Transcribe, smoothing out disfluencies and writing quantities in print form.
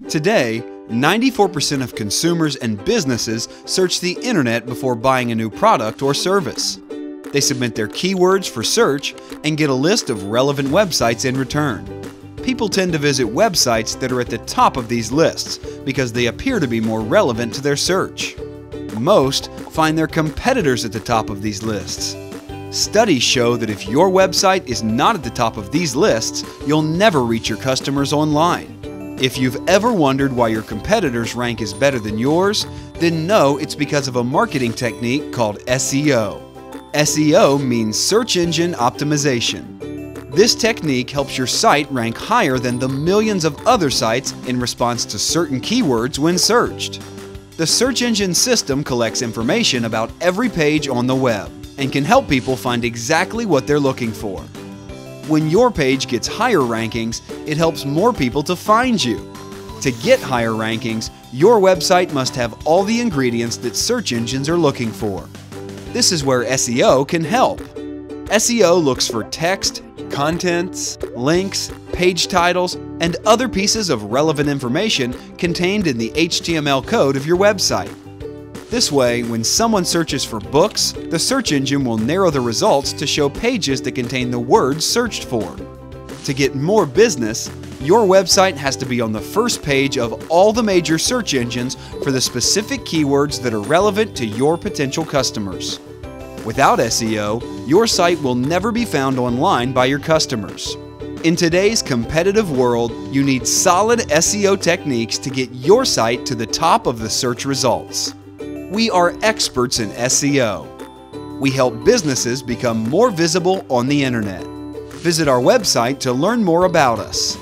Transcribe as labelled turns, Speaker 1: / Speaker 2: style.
Speaker 1: Today, 94% of consumers and businesses search the internet before buying a new product or service. They submit their keywords for search and get a list of relevant websites in return. People tend to visit websites that are at the top of these lists because they appear to be more relevant to their search. Most find their competitors at the top of these lists. Studies show that if your website is not at the top of these lists, you'll never reach your customers online. If you've ever wondered why your competitors' rank is better than yours, then know it's because of a marketing technique called SEO. SEO means search engine optimization. This technique helps your site rank higher than the millions of other sites in response to certain keywords when searched. The search engine system collects information about every page on the web and can help people find exactly what they're looking for. When your page gets higher rankings, it helps more people to find you. To get higher rankings, your website must have all the ingredients that search engines are looking for. This is where SEO can help. SEO looks for text, contents, links, page titles, and other pieces of relevant information contained in the HTML code of your website. This way, when someone searches for books, the search engine will narrow the results to show pages that contain the words searched for. To get more business, your website has to be on the first page of all the major search engines for the specific keywords that are relevant to your potential customers. Without SEO, your site will never be found online by your customers. In today's competitive world, you need solid SEO techniques to get your site to the top of the search results. We are experts in SEO. We help businesses become more visible on the internet. Visit our website to learn more about us.